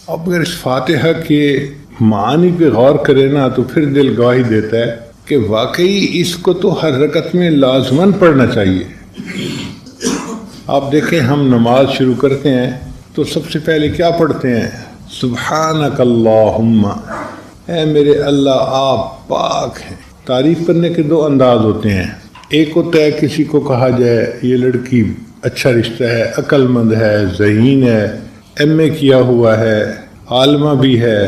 اب اگر اس فاتحہ کے معانی پہ غور کرے نا تو پھر دل گواہی دیتا ہے کہ واقعی اس کو تو ہر رکعت میں لازماً پڑھنا چاہیے۔ آپ دیکھیں ہم نماز شروع کرتے ہیں تو سب سے پہلے کیا پڑھتے ہیں؟ سبحانک اللہم، اے میرے اللہ آپ پاک ہیں۔ تعریف کرنے کے دو انداز ہوتے ہیں، ایک ہوتا ہے کسی کو کہا جائے یہ لڑکی اچھا رشتہ ہے، عقل مند ہے، ذہین ہے، ایم اے کیا ہوا ہے، عالمہ بھی ہے،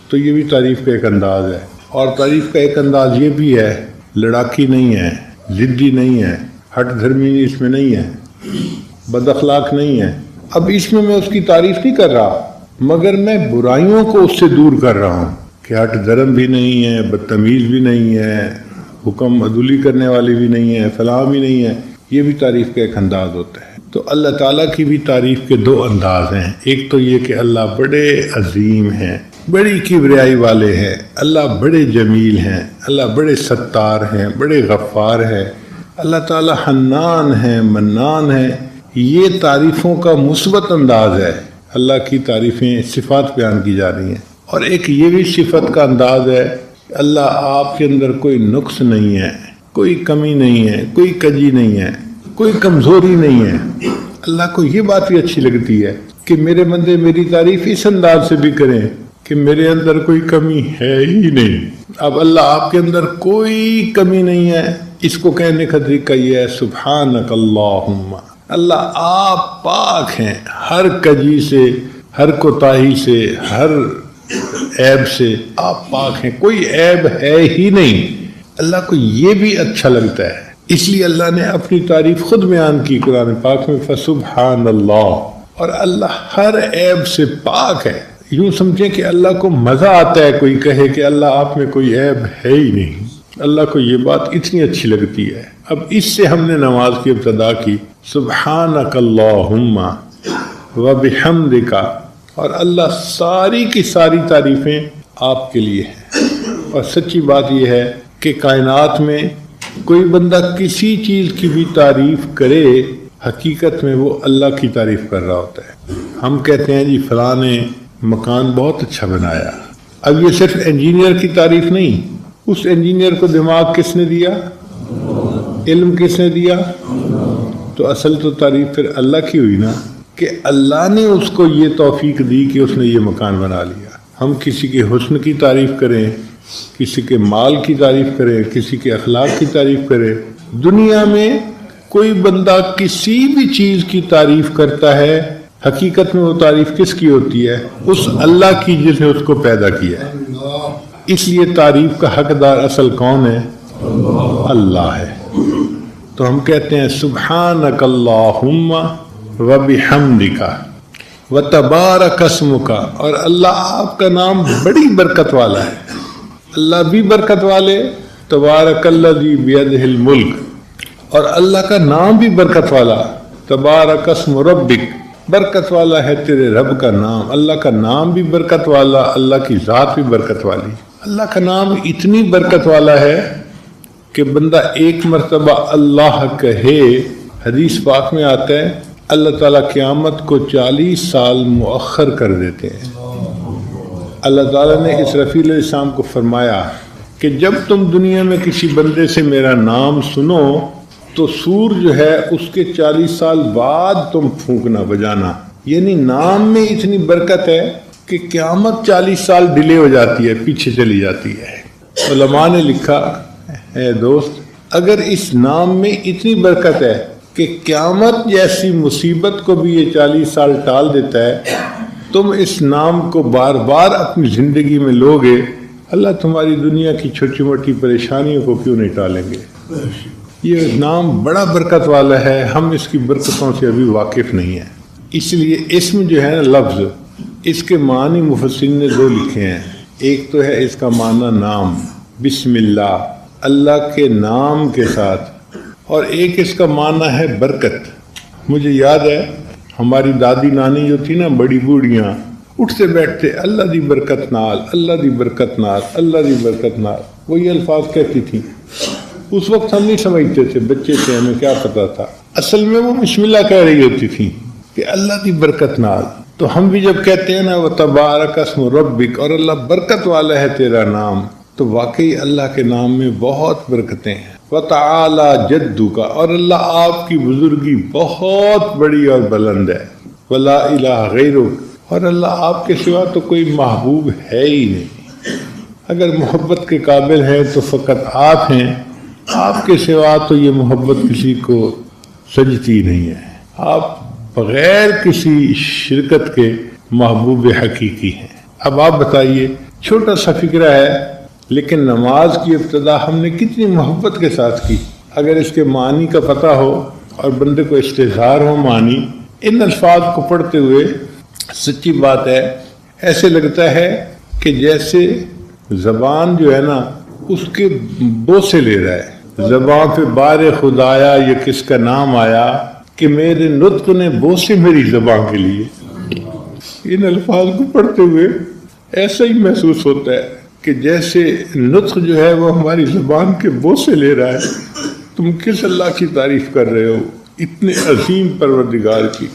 تو یہ بھی تعریف کا ایک انداز ہے۔ اور تعریف کا ایک انداز یہ بھی ہے لڑاکی نہیں ہے، ضدی نہیں ہے، ہٹ دھرمی اس میں نہیں ہے، بد اخلاق نہیں ہے۔ اب اس میں اس کی تعریف نہیں کر رہا، مگر میں برائیوں کو اس سے دور کر رہا ہوں کہ ہٹ دھرم بھی نہیں ہے، بدتمیز بھی نہیں ہے، حکم عدولی کرنے والی بھی نہیں ہے، فلاں بھی نہیں ہے۔ یہ بھی تعریف کا ایک انداز ہوتا ہے۔ تو اللہ تعالیٰ کی بھی تعریف کے دو انداز ہیں، ایک تو یہ کہ اللہ بڑے عظیم ہیں، بڑی کبریائی والے ہیں، اللہ بڑے جمیل ہیں، اللہ بڑے ستار ہیں، بڑے غفار ہیں، اللہ تعالیٰ حنان ہیں، منان ہیں۔ یہ تعریفوں کا مثبت انداز ہے، اللہ کی تعریفیں صفات بیان کی جا رہی ہیں۔ اور ایک یہ بھی صفت کا انداز ہے اللہ آپ کے اندر کوئی نقص نہیں ہے، کوئی کمی نہیں ہے، کوئی کجی نہیں ہے، کوئی کمزوری نہیں ہے۔ اللہ کو یہ بات بھی اچھی لگتی ہے کہ میرے بندے میری تعریف اس انداز سے بھی کریں کہ میرے اندر کوئی کمی ہے ہی نہیں۔ اب اللہ آپ کے اندر کوئی کمی نہیں ہے، اس کو کہنے کا طریقہ یہ ہے سبحانک اللہم، اللہ آپ پاک ہیں ہر کجی سے، ہر کوتاہی سے، ہر عیب سے، آپ پاک ہیں، کوئی عیب ہے ہی نہیں۔ اللہ کو یہ بھی اچھا لگتا ہے، اس لیے اللہ نے اپنی تعریف خود بیان کی قرآن پاک میں، فسبحان اللہ، اور اللہ ہر عیب سے پاک ہے۔ یوں سمجھیں کہ اللہ کو مزہ آتا ہے کوئی کہے کہ اللہ آپ میں کوئی عیب ہے ہی نہیں، اللہ کو یہ بات اتنی اچھی لگتی ہے۔ اب اس سے ہم نے نماز کی ابتدا کی، سبحانک اللہم وبحمدک، اور اللہ ساری کی ساری تعریفیں آپ کے لیے ہیں۔ اور سچی بات یہ ہے کہ کائنات میں کوئی بندہ کسی چیز کی بھی تعریف کرے، حقیقت میں وہ اللہ کی تعریف کر رہا ہوتا ہے۔ ہم کہتے ہیں جی فلاں نے مکان بہت اچھا بنایا، اب یہ صرف انجینئر کی تعریف نہیں، اس انجینئر کو دماغ کس نے دیا، علم کس نے دیا، تو اصل تو تعریف پھر اللہ کی ہوئی نا، کہ اللہ نے اس کو یہ توفیق دی کہ اس نے یہ مکان بنا لیا۔ ہم کسی کے حسن کی تعریف کریں، کسی کے مال کی تعریف کریں، کسی کے اخلاق کی تعریف کریں، دنیا میں کوئی بندہ کسی بھی چیز کی تعریف کرتا ہے، حقیقت میں وہ تعریف کس کی ہوتی ہے؟ اس اللہ کی جس نے اس کو پیدا کیا ہے۔ اس لیے تعریف کا حقدار اصل کون ہے؟ اللہ ہے۔ تو ہم کہتے ہیں سبحانک اللہم وبحمدک وتبارک اسمک، اور اللہ آپ کا نام بڑی برکت والا ہے، اللہ بھی برکت والے، تبارک الذی بیدہ الملک، اور اللہ کا نام بھی برکت والا، تبارک اسم ربک، برکت والا ہے تیرے رب کا نام، اللہ کا نام بھی برکت والا، اللہ کی ذات بھی برکت والی۔ اللہ کا نام اتنی برکت والا ہے کہ بندہ ایک مرتبہ اللہ کہے، حدیث پاک میں آتا ہے اللہ تعالیٰ قیامت کو 40 سال مؤخر کر دیتے ہیں۔ اللہ تعالیٰ نے اسرافیل علیہ السلام کو فرمایا کہ جب تم دنیا میں کسی بندے سے میرا نام سنو تو سور جو ہے اس کے 40 سال بعد تم پھونکنا بجانا، یعنی نام میں اتنی برکت ہے کہ قیامت 40 سال ڈیلے ہو جاتی ہے، پیچھے چلی جاتی ہے۔ علماء نے لکھا اے دوست، اگر اس نام میں اتنی برکت ہے کہ قیامت جیسی مصیبت کو بھی یہ 40 سال ٹال دیتا ہے، تم اس نام کو بار بار اپنی زندگی میں لوگے، اللہ تمہاری دنیا کی چھوٹی موٹی پریشانیوں کو کیوں نہیں ٹالیں گے؟ یہ نام بڑا برکت والا ہے، ہم اس کی برکتوں سے ابھی واقف نہیں ہیں۔ اس لیے اسم جو ہے نا لفظ، اس کے معنی مفسرین نے دو لکھے ہیں، ایک تو ہے اس کا معنی نام، بسم اللہ، اللہ کے نام کے ساتھ، اور ایک اس کا معنی ہے برکت۔ مجھے یاد ہے ہماری دادی نانی جو تھی نا، بڑی بوڑھیاں اٹھتے بیٹھتے اللہ دی برکت نال، اللہ دی برکت نال، اللہ دی برکت نال، وہ یہ الفاظ کہتی تھیں۔ اس وقت ہم نہیں سمجھتے تھے، بچے تھے، ہمیں کیا پتا تھا، اصل میں وہ بسم اللہ کہہ رہی ہوتی تھی کہ اللہ دی برکت نال۔ تو ہم بھی جب کہتے ہیں نا وہ تبارک اسم ربک، اور اللہ برکت والا ہے تیرا نام، تو واقعی اللہ کے نام میں بہت برکتیں ہیں۔ وتعالی جدک، اور اللہ آپ کی بزرگی بہت بڑی اور بلند ہے۔ ولا الہ غیرک، اور اللہ آپ کے سوا تو کوئی محبوب ہے ہی نہیں۔ اگر محبت کے قابل ہیں تو فقط آپ ہیں، آپ کے سوا تو یہ محبت کسی کو سجتی نہیں ہے۔ آپ بغیر کسی شرکت کے محبوب حقیقی ہیں۔ اب آپ بتائیے، چھوٹا سا فکرہ ہے لیکن نماز کی ابتدا ہم نے کتنی محبت کے ساتھ کی۔ اگر اس کے معنی کا پتہ ہو اور بندے کو استحضار ہو معنی، ان الفاظ کو پڑھتے ہوئے سچی بات ہے ایسے لگتا ہے کہ جیسے زبان جو ہے نا اس کے بوسے لے رہا ہے۔ زبان پہ بار خدایا یہ کس کا نام آیا کہ میرے نطق نے بوسے میری زبان کے لیے۔ ان الفاظ کو پڑھتے ہوئے ایسا ہی محسوس ہوتا ہے کہ جیسے نطق جو ہے وہ ہماری زبان کے بوسے لے رہا ہے۔ تم کس اللہ کی تعریف کر رہے ہو، اتنے عظیم پروردگار کی۔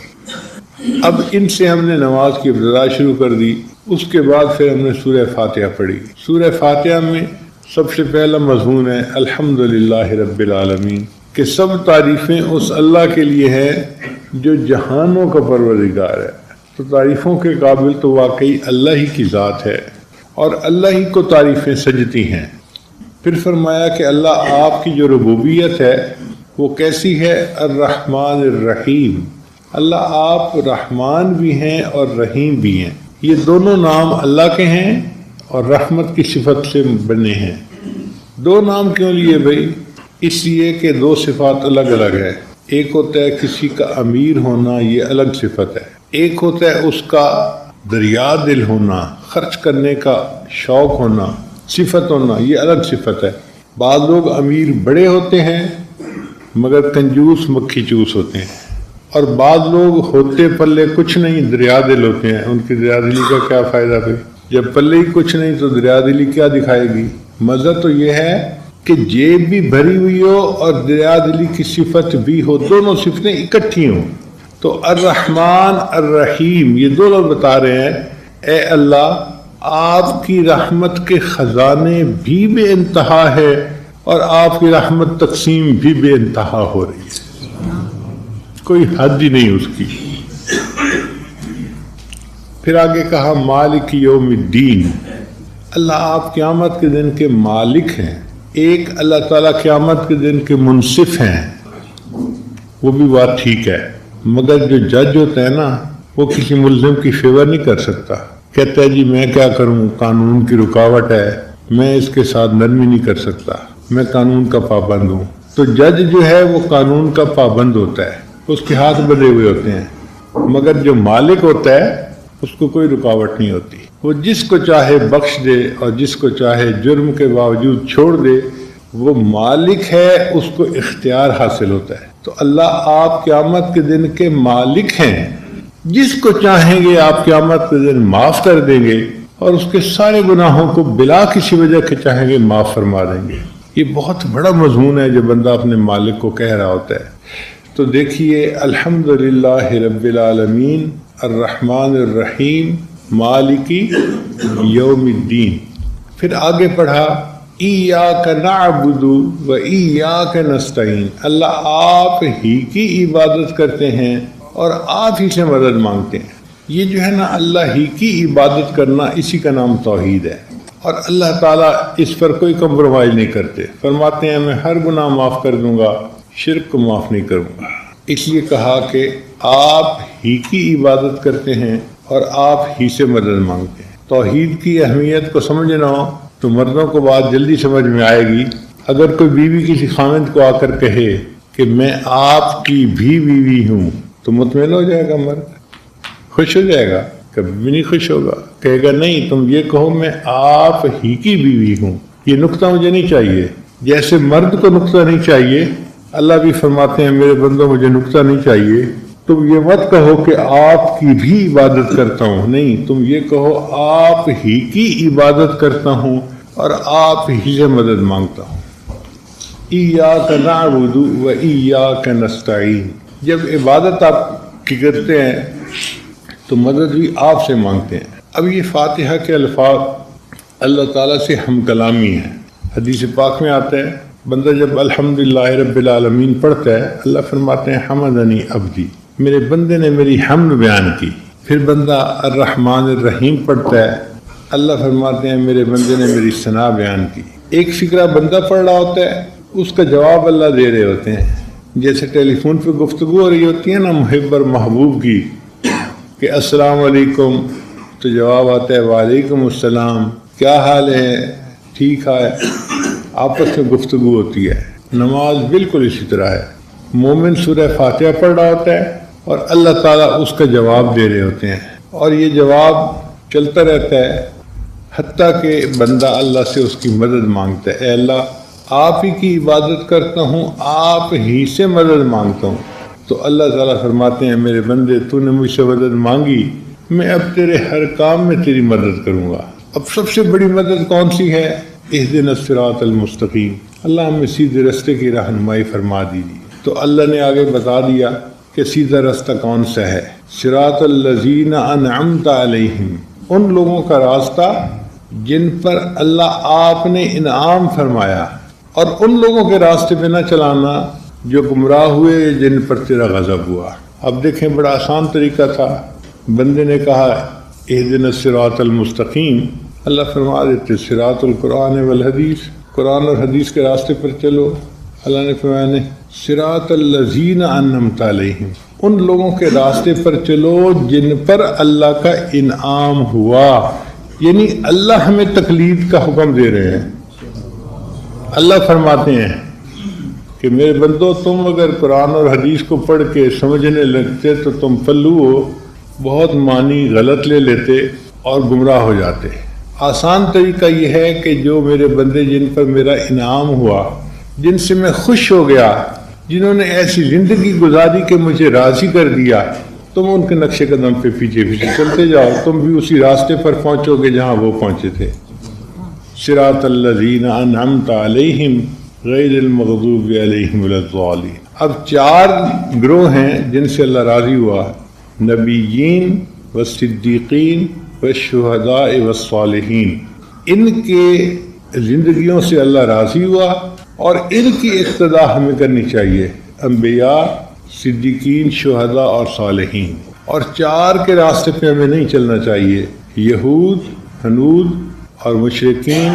اب ان سے ہم نے نماز کی ابتدا شروع کر دی۔ اس کے بعد پھر ہم نے سورہ فاتحہ پڑھی۔ سورہ فاتحہ میں سب سے پہلا مضمون ہے الحمدللہ رب العالمین، کہ سب تعریفیں اس اللہ کے لیے ہیں جو جہانوں کا پروردگار ہے۔ تو تعریفوں کے قابل تو واقعی اللہ ہی کی ذات ہے اور اللہ ہی کو تعریفیں سجتی ہیں۔ پھر فرمایا کہ اللہ آپ کی جو ربوبیت ہے وہ کیسی ہے؟ الرحمن الرحیم، اللہ آپ رحمان بھی ہیں اور رحیم بھی ہیں۔ یہ دونوں نام اللہ کے ہیں اور رحمت کی صفت سے بنے ہیں۔ دو نام کیوں لیے بھائی؟ اس لیے کہ دو صفات الگ الگ ہے۔ ایک ہوتا ہے کسی کا امیر ہونا، یہ الگ صفت ہے۔ ایک ہوتا ہے اس کا دریا دل ہونا، خرچ کرنے کا شوق ہونا، صفت ہونا، یہ الگ صفت ہے۔ بعض لوگ امیر بڑے ہوتے ہیں مگر کنجوس مکھی چوس ہوتے ہیں، اور بعض لوگ ہوتے پلے کچھ نہیں دریا دل ہوتے ہیں۔ ان کی دریا دلی کا کیا فائدہ پھر؟ جب پلے ہی کچھ نہیں تو دریا دلی کیا دکھائے گی؟ مزہ تو یہ ہے کہ جیب بھی بھری ہوئی ہو اور دریا دلی کی صفت بھی ہو، دونوں صفتیں اکٹھی ہوں۔ تو الرحمن الرحیم یہ دو لوگ بتا رہے ہیں اے اللہ آپ کی رحمت کے خزانے بھی بے انتہا ہے اور آپ کی رحمت تقسیم بھی بے انتہا ہو رہی ہے، کوئی حد ہی نہیں اس کی۔ پھر آگے کہا مالک یوم الدین، اللہ آپ قیامت کے دن کے مالک ہیں۔ ایک اللہ تعالیٰ قیامت کے دن کے منصف ہیں، وہ بھی بات ٹھیک ہے، مگر جو جج ہوتا ہے نا وہ کسی ملزم کی فیور نہیں کر سکتا۔ کہتا ہے جی میں کیا کروں، قانون کی رکاوٹ ہے، میں اس کے ساتھ نرمی نہیں کر سکتا، میں قانون کا پابند ہوں۔ تو جج جو ہے وہ قانون کا پابند ہوتا ہے، اس کے ہاتھ بندھے ہوئے ہوتے ہیں، مگر جو مالک ہوتا ہے اس کو کوئی رکاوٹ نہیں ہوتی، وہ جس کو چاہے بخش دے اور جس کو چاہے جرم کے باوجود چھوڑ دے۔ وہ مالک ہے، اس کو اختیار حاصل ہوتا ہے۔ تو اللہ آپ قیامت کے دن کے مالک ہیں، جس کو چاہیں گے آپ قیامت کے دن معاف کر دیں گے اور اس کے سارے گناہوں کو بلا کسی وجہ کے چاہیں گے معاف فرما دیں گے۔ یہ بہت بڑا مضمون ہے جو بندہ اپنے مالک کو کہہ رہا ہوتا ہے۔ تو دیکھیے الحمدللہ رب العالمین الرحمن الرحیم مالکی یوم الدین۔ پھر آگے پڑھا ایاک نعبد و ایاک نستعین، اللہ آپ ہی کی عبادت کرتے ہیں اور آپ ہی سے مدد مانگتے ہیں۔ یہ جو ہے نا اللہ ہی کی عبادت کرنا، اسی کا نام توحید ہے، اور اللہ تعالیٰ اس پر کوئی کمپرومائز نہیں کرتے۔ فرماتے ہیں میں ہر گناہ معاف کر دوں گا، شرک کو معاف نہیں کروں گا۔ اس لیے کہا کہ آپ ہی کی عبادت کرتے ہیں اور آپ ہی سے مدد مانگتے ہیں۔ توحید کی اہمیت کو سمجھنا ہو تو مردوں کو بات جلدی سمجھ میں آئے گی۔ اگر کوئی بیوی کسی خاوند کو آ کر کہے کہ میں آپ کی بھی بیوی ہوں تو مطمئن ہو جائے گا، مرد خوش ہو جائے گا؟ کبھی بھی نہیں خوش ہوگا، کہے گا نہیں تم یہ کہو میں آپ ہی کی بیوی ہوں۔ یہ نقطہ مجھے نہیں چاہیے، جیسے مرد کو نقطہ نہیں چاہیے، اللہ بھی فرماتے ہیں میرے بندوں مجھے نقطہ نہیں چاہیے۔ تم یہ مت کہو کہ آپ کی بھی عبادت کرتا ہوں، نہیں، تم یہ کہو آپ ہی کی عبادت کرتا ہوں اور آپ ہی سے مدد مانگتا ہوں۔ ایاک نعبد و ایاک نستعین، جب عبادت آپ کی کرتے ہیں تو مدد بھی آپ سے مانگتے ہیں۔ اب یہ فاتحہ کے الفاظ اللہ تعالیٰ سے ہم کلامی ہیں۔ حدیث پاک میں آتا ہے بندہ جب الحمدللہ رب العالمین پڑھتا ہے، اللہ فرماتے ہیں حمدنی عبدی، میرے بندے نے میری حمد بیان کی۔ پھر بندہ الرحمن الرحیم پڑھتا ہے، اللہ فرماتے ہیں میرے بندے نے میری ثنا بیان کی۔ ایک فکرہ بندہ پڑھ رہا ہوتا ہے، اس کا جواب اللہ دے رہے ہوتے ہیں۔ جیسے ٹیلی فون پہ گفتگو ہو رہی ہوتی ہے نا محب اور محبوب کی، کہ السلام علیکم، تو جواب آتا ہے وعلیکم السلام، کیا حال ہے، ٹھیک ہے، آپس میں گفتگو ہوتی ہے۔ نماز بالکل اسی طرح ہے، مومن سورہ فاتحہ پڑھ رہا ہوتا ہے اور اللہ تعالیٰ اس کا جواب دے رہے ہوتے ہیں، اور یہ جواب چلتا رہتا ہے حتیٰ کہ بندہ اللہ سے اس کی مدد مانگتا ہے۔ اے اللہ، آپ ہی کی عبادت کرتا ہوں، آپ ہی سے مدد مانگتا ہوں۔ تو اللہ تعالیٰ فرماتے ہیں میرے بندے تو نے مجھ سے مدد مانگی، میں اب تیرے ہر کام میں تیری مدد کروں گا۔ اب سب سے بڑی مدد کون سی ہے؟ اہدنا الصراط المستقیم، اللہ ہمیں سیدھے راستے کی رہنمائی فرما دیجیے۔ تو اللہ نے آگے بتا دیا کہ سیدھا راستہ کون سا ہے، صراط الذین انعمت علیہم، ان لوگوں کا راستہ جن پر اللہ آپ نے انعام فرمایا، اور ان لوگوں کے راستے پہ نہ چلانا جو گمراہ ہوئے، جن پر تیرا غضب ہوا۔ اب دیکھیں بڑا آسان طریقہ تھا، بندے نے کہا اہدنا الصراط المستقیم، اللہ فرما دیتے صراط القرآن والحدیث، قرآن اور حدیث کے راستے پر چلو۔ اللہ نے فرمایا نہیں، صراط الذین انعمت علیہم، ان لوگوں کے راستے پر چلو جن پر اللہ کا انعام ہوا، یعنی اللہ ہمیں تقلید کا حکم دے رہے ہیں۔ اللہ فرماتے ہیں کہ میرے بندو، تم اگر قرآن اور حدیث کو پڑھ کے سمجھنے لگتے تو تم پلو ہو بہت معنی غلط لے لیتے اور گمراہ ہو جاتے۔ آسان طریقہ یہ ہے کہ جو میرے بندے جن پر میرا انعام ہوا، جن سے میں خوش ہو گیا، جنہوں نے ایسی زندگی گزاری کہ مجھے راضی کر دیا، تم ان کے نقش قدم پہ پیچھے پیچھے چلتے جاؤ، تم بھی اسی راستے پر پہنچو گے جہاں وہ پہنچے تھے۔ صراط الذین انعمت علیہم غیر المغضوب علیہم ولا الضالین۔ اب 4 گروہ ہیں جن سے اللہ راضی ہوا، نبیین والصدیقین والشہداء والصالحین، ان کے زندگیوں سے اللہ راضی ہوا اور ان کی اقتداء ہمیں کرنی چاہیے، انبیاء، صدیقین، شہداء اور صالحین۔ اور 4 کے راستے پہ ہمیں نہیں چلنا چاہیے، یہود، ہنود اور مشرکین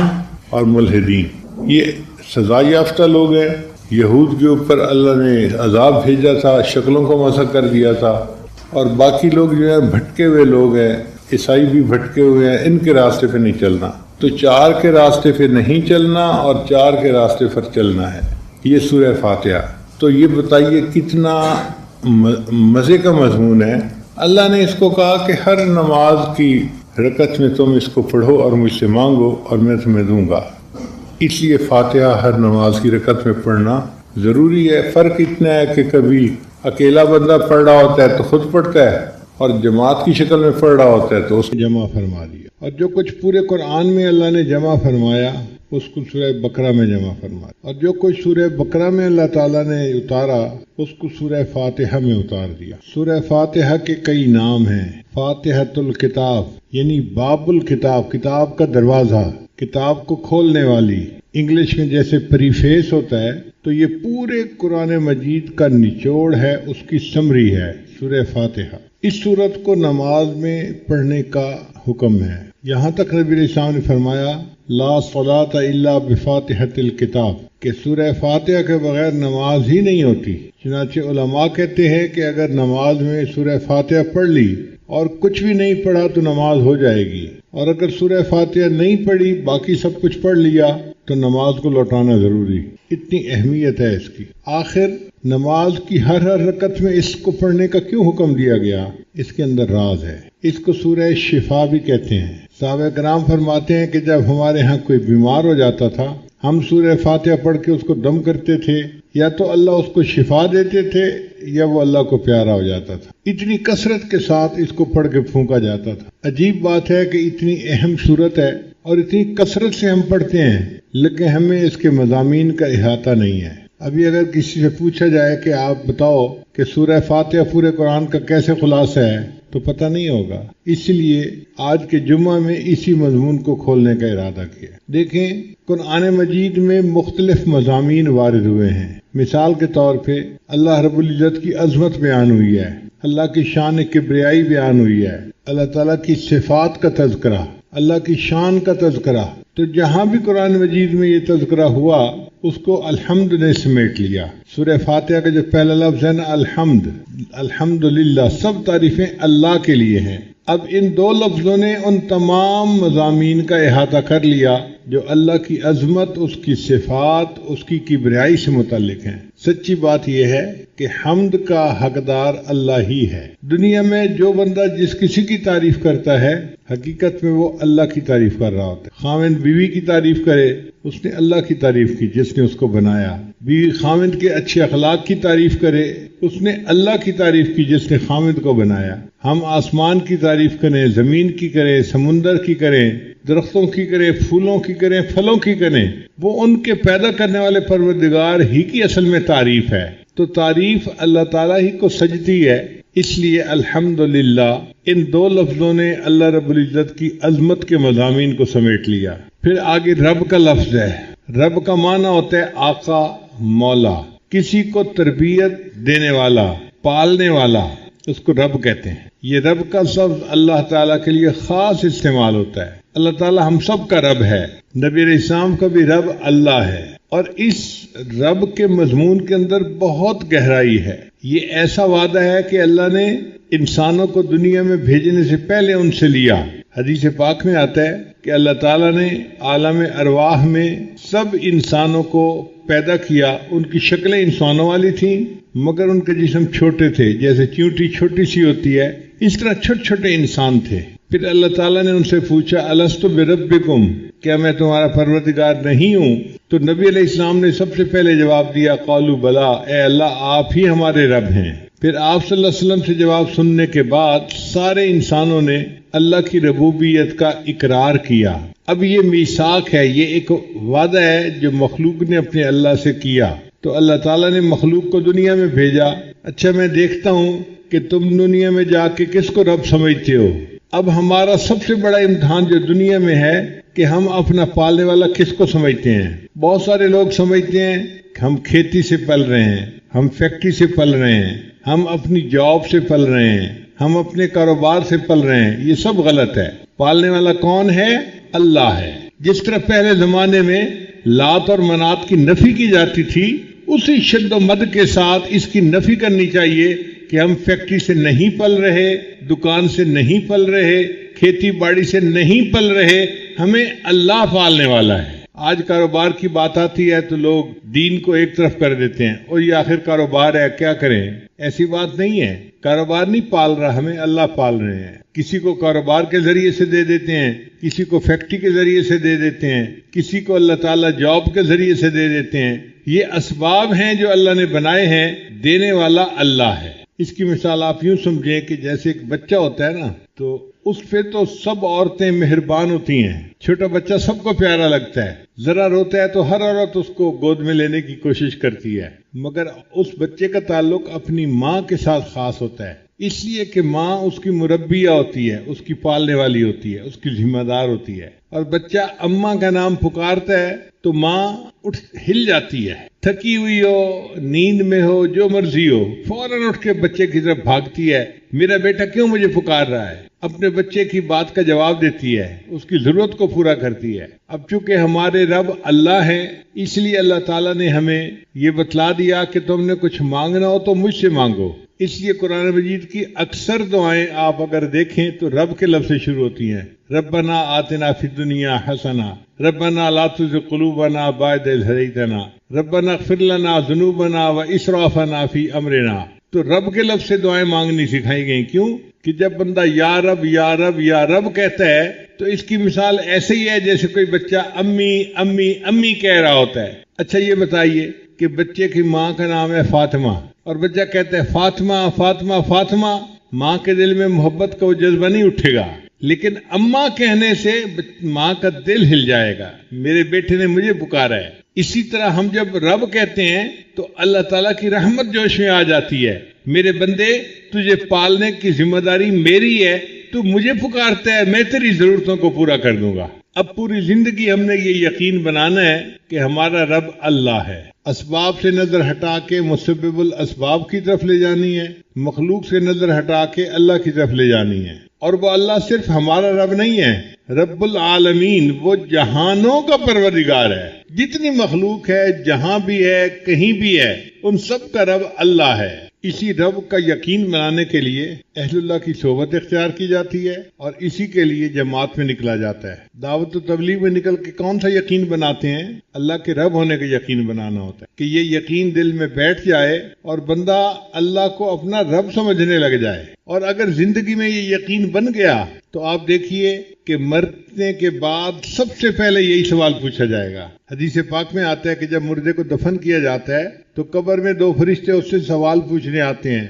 اور ملحدین۔ یہ سزا یافتہ لوگ ہیں۔ یہود کے اوپر اللہ نے عذاب بھیجا تھا، شکلوں کو مسخ کر دیا تھا، اور باقی لوگ جو ہیں بھٹکے ہوئے لوگ ہیں، عیسائی بھی بھٹکے ہوئے ہیں، ان کے راستے پہ نہیں چلنا۔ تو 4 کے راستے پہ نہیں چلنا اور 4 کے راستے پر چلنا ہے۔ یہ سورہ فاتحہ۔ تو یہ بتائیے کتنا مزے کا مضمون ہے۔ اللہ نے اس کو کہا کہ ہر نماز کی رکعت میں تم اس کو پڑھو اور مجھ سے مانگو اور میں تمہیں دوں گا۔ اس لیے فاتحہ ہر نماز کی رکعت میں پڑھنا ضروری ہے۔ فرق اتنا ہے کہ کبھی اکیلا بندہ پڑھ رہا ہوتا ہے تو خود پڑھتا ہے، اور جماعت کی شکل میں پڑھ رہا ہوتا ہے تو اس کو جمع فرما دیا۔ اور جو کچھ پورے قرآن میں اللہ نے جمع فرمایا اس کو سورہ بقرہ میں جمع فرمایا، اور جو کچھ سورہ بقرہ میں اللہ تعالیٰ نے اتارا اس کو سورہ فاتحہ میں اتار دیا۔ سورہ فاتحہ کے کئی نام ہیں۔ فاتحۃ الکتاب یعنی باب الکتاب، کتاب کا دروازہ، کتاب کو کھولنے والی۔ انگلش میں جیسے پریفیس ہوتا ہے، تو یہ پورے قرآن مجید کا نچوڑ ہے، اس کی سمری ہے سورہ فاتحہ۔ اس سورت کو نماز میں پڑھنے کا حکم ہے۔ یہاں تک نبی علیہ السلام نے فرمایا لا صلاۃ الا بفاتحۃ الکتاب، کہ سورہ فاتحہ کے بغیر نماز ہی نہیں ہوتی۔ چنانچہ علماء کہتے ہیں کہ اگر نماز میں سورہ فاتحہ پڑھ لی اور کچھ بھی نہیں پڑھا تو نماز ہو جائے گی، اور اگر سورہ فاتحہ نہیں پڑھی باقی سب کچھ پڑھ لیا تو نماز کو لوٹانا ضروری۔ اتنی اہمیت ہے اس کی۔ آخر نماز کی ہر رکعت میں اس کو پڑھنے کا کیوں حکم دیا گیا؟ اس کے اندر راز ہے۔ اس کو سورہ شفا بھی کہتے ہیں۔ صحابہ کرام فرماتے ہیں کہ جب ہمارے ہاں کوئی بیمار ہو جاتا تھا، ہم سورہ فاتحہ پڑھ کے اس کو دم کرتے تھے، یا تو اللہ اس کو شفا دیتے تھے یا وہ اللہ کو پیارا ہو جاتا تھا۔ اتنی کثرت کے ساتھ اس کو پڑھ کے پھونکا جاتا تھا۔ عجیب بات ہے کہ اتنی اہم صورت ہے اور اتنی کثرت سے ہم پڑھتے ہیں، لیکن ہمیں اس کے مضامین کا احاطہ نہیں ہے۔ ابھی اگر کسی سے پوچھا جائے کہ آپ بتاؤ کہ سورہ فاتحہ پورے قرآن کا کیسے خلاصہ ہے، تو پتہ نہیں ہوگا. اس لیے آج کے جمعہ میں اسی مضمون کو کھولنے کا ارادہ کیا. دیکھیں قرآن مجید میں مختلف مضامین وارد ہوئے ہیں. مثال کے طور پہ اللہ رب العزت کی عظمت بیان ہوئی ہے، اللہ کی شان کبریائی بیان ہوئی ہے، اللہ تعالیٰ کی صفات کا تذکرہ، اللہ کی شان کا تذکرہ. تو جہاں بھی قرآن مجید میں یہ تذکرہ ہوا اس کو الحمد نے سمیٹ لیا. سورہ فاتحہ کا جو پہلا لفظ ہے نا الحمد، الحمدللہ، سب تعریفیں اللہ کے لیے ہیں. اب ان دو لفظوں نے ان تمام مضامین کا احاطہ کر لیا جو اللہ کی عظمت، اس کی صفات، اس کی کبریائی سے متعلق ہیں. سچی بات یہ ہے کہ حمد کا حقدار اللہ ہی ہے. دنیا میں جو بندہ جس کسی کی تعریف کرتا ہے حقیقت میں وہ اللہ کی تعریف کر رہا ہوتا ہے. خاوند بیوی کی تعریف کرے اس نے اللہ کی تعریف کی جس نے اس کو بنایا. بیوی خاوند کے اچھے اخلاق کی تعریف کرے اس نے اللہ کی تعریف کی جس نے خاوند کو بنایا. ہم آسمان کی تعریف کریں، زمین کی کریں، سمندر کی کریں، درختوں کی کریں، پھولوں کی کریں، پھلوں کی کریں، وہ ان کے پیدا کرنے والے پروردگار ہی کی اصل میں تعریف ہے. تو تعریف اللہ تعالیٰ ہی کو سجتی ہے. اس لیے الحمدللہ ان دو لفظوں نے اللہ رب العزت کی عظمت کے مضامین کو سمیٹ لیا. پھر آگے رب کا لفظ ہے. رب کا معنی ہوتا ہے آقا، مولا، کسی کو تربیت دینے والا، پالنے والا، اس کو رب کہتے ہیں. یہ رب کا لفظ اللہ تعالیٰ کے لیے خاص استعمال ہوتا ہے. اللہ تعالیٰ ہم سب کا رب ہے. نبی علیہ السلام کا بھی رب اللہ ہے. اور اس رب کے مضمون کے اندر بہت گہرائی ہے. یہ ایسا وعدہ ہے کہ اللہ نے انسانوں کو دنیا میں بھیجنے سے پہلے ان سے لیا. حدیث پاک میں آتا ہے کہ اللہ تعالیٰ نے عالم ارواح میں سب انسانوں کو پیدا کیا. ان کی شکلیں انسانوں والی تھیں مگر ان کے جسم چھوٹے تھے. جیسے چیونٹی چھوٹی سی ہوتی ہے اس طرح چھوٹے چھوٹے انسان تھے. پھر اللہ تعالیٰ نے ان سے پوچھا الست بربکم، کیا میں تمہارا پروردگار نہیں ہوں؟ تو نبی علیہ السلام نے سب سے پہلے جواب دیا قالوا بلا، اے اللہ آپ ہی ہمارے رب ہیں. پھر آپ صلی اللہ علیہ وسلم سے جواب سننے کے بعد سارے انسانوں نے اللہ کی ربوبیت کا اقرار کیا. اب یہ میثاق ہے، یہ ایک وعدہ ہے جو مخلوق نے اپنے اللہ سے کیا. تو اللہ تعالیٰ نے مخلوق کو دنیا میں بھیجا. اچھا میں دیکھتا ہوں کہ تم دنیا میں جا کے کس کو رب سمجھتے ہو. اب ہمارا سب سے بڑا امتحان جو دنیا میں ہے کہ ہم اپنا پالنے والا کس کو سمجھتے ہیں. بہت سارے لوگ سمجھتے ہیں کہ ہم کھیتی سے پل رہے ہیں، ہم فیکٹری سے پل رہے ہیں، ہم اپنی جاب سے پل رہے ہیں، ہم اپنے کاروبار سے پل رہے ہیں. یہ سب غلط ہے. پالنے والا کون ہے؟ اللہ ہے. جس طرح پہلے زمانے میں لات اور منات کی نفی کی جاتی تھی اسی شد و مد کے ساتھ اس کی نفی کرنی چاہیے کہ ہم فیکٹری سے نہیں پل رہے، دکان سے نہیں پل رہے، کھیتی باڑی سے نہیں پل رہے، ہمیں اللہ پالنے والا ہے. آج کاروبار کی بات آتی ہے تو لوگ دین کو ایک طرف کر دیتے ہیں اور یہ آخر کاروبار ہے کیا کریں. ایسی بات نہیں ہے. کاروبار نہیں پال رہا، ہمیں اللہ پال رہے ہیں. کسی کو کاروبار کے ذریعے سے دے دیتے ہیں، کسی کو فیکٹری کے ذریعے سے دے دیتے ہیں، کسی کو اللہ تعالیٰ جاب کے ذریعے سے دے دیتے ہیں. یہ اسباب ہیں جو اللہ نے بنائے ہیں. دینے والا اللہ ہے. اس کی مثال آپ یوں سمجھیں کہ جیسے ایک بچہ ہوتا ہے نا تو اس پہ تو سب عورتیں مہربان ہوتی ہیں. چھوٹا بچہ سب کو پیارا لگتا ہے. ذرا روتا ہے تو ہر عورت اس کو گود میں لینے کی کوشش کرتی ہے. مگر اس بچے کا تعلق اپنی ماں کے ساتھ خاص ہوتا ہے. اس لیے کہ ماں اس کی مربیہ ہوتی ہے، اس کی پالنے والی ہوتی ہے، اس کی ذمہ دار ہوتی ہے. اور بچہ اماں کا نام پکارتا ہے تو ماں ہل جاتی ہے. تھکی ہوئی ہو، نیند میں ہو، جو مرضی ہو، فوراً اٹھ کے بچے کی طرف بھاگتی ہے. میرا بیٹا کیوں مجھے پکار رہا ہے؟ اپنے بچے کی بات کا جواب دیتی ہے، اس کی ضرورت کو پورا کرتی ہے. اب چونکہ ہمارے رب اللہ ہیں اس لیے اللہ تعالیٰ نے ہمیں یہ بتلا دیا کہ تم نے کچھ مانگنا ہو تو مجھ سے مانگو. اس لیے قرآن مجید کی اکثر دعائیں آپ اگر دیکھیں تو رب کے لفظ سے شروع ہوتی ہیں. ربنا آتنا فی الدنیا حسنہ، ربنا لا تزغ قلوبنا بعد اذ ہدیتنا، ربنا اغفر لنا ذنوبنا واسرافنا فی امرنا. تو رب کے لفظ سے دعائیں مانگنی سکھائی گئی. کیوں کہ جب بندہ یا رب یا رب یا رب کہتا ہے تو اس کی مثال ایسے ہی ہے جیسے کوئی بچہ امی امی امی کہہ رہا ہوتا ہے. اچھا یہ بتائیے کہ بچے کی ماں کا نام ہے فاطمہ اور بچہ کہتا ہے فاطمہ فاطمہ فاطمہ، ماں کے دل میں محبت کا وہ جذبہ نہیں اٹھے گا. لیکن اماں کہنے سے ماں کا دل ہل جائے گا، میرے بیٹے نے مجھے پکارا ہے. اسی طرح ہم جب رب کہتے ہیں تو اللہ تعالیٰ کی رحمت جوش میں آ جاتی ہے. میرے بندے تجھے پالنے کی ذمہ داری میری ہے، تو مجھے پکارتا ہے، میں تیری ضرورتوں کو پورا کر دوں گا۔ اب پوری زندگی ہم نے یہ یقین بنانا ہے کہ ہمارا رب اللہ ہے۔ اسباب سے نظر ہٹا کے مسبب الاسباب کی طرف لے جانی ہے، مخلوق سے نظر ہٹا کے اللہ کی طرف لے جانی ہے۔ اور وہ اللہ صرف ہمارا رب نہیں ہے، رب العالمین، وہ جہانوں کا پروردگار ہے۔ جتنی مخلوق ہے، جہاں بھی ہے، کہیں بھی ہے، ان سب کا رب اللہ ہے۔ اسی رب کا یقین بنانے کے لیے اہل اللہ کی صحبت اختیار کی جاتی ہے، اور اسی کے لیے جماعت میں نکلا جاتا ہے۔ دعوت و تبلیغ میں نکل کے کون سا یقین بناتے ہیں؟ اللہ کے رب ہونے کا یقین بنانا ہوتا ہے، کہ یہ یقین دل میں بیٹھ جائے اور بندہ اللہ کو اپنا رب سمجھنے لگ جائے۔ اور اگر زندگی میں یہ یقین بن گیا تو آپ دیکھیے کہ مرنے کے بعد سب سے پہلے یہی سوال پوچھا جائے گا۔ حدیث پاک میں آتا ہے کہ جب مردے کو دفن کیا جاتا ہے تو قبر میں 2 فرشتے اس سے سوال پوچھنے آتے ہیں۔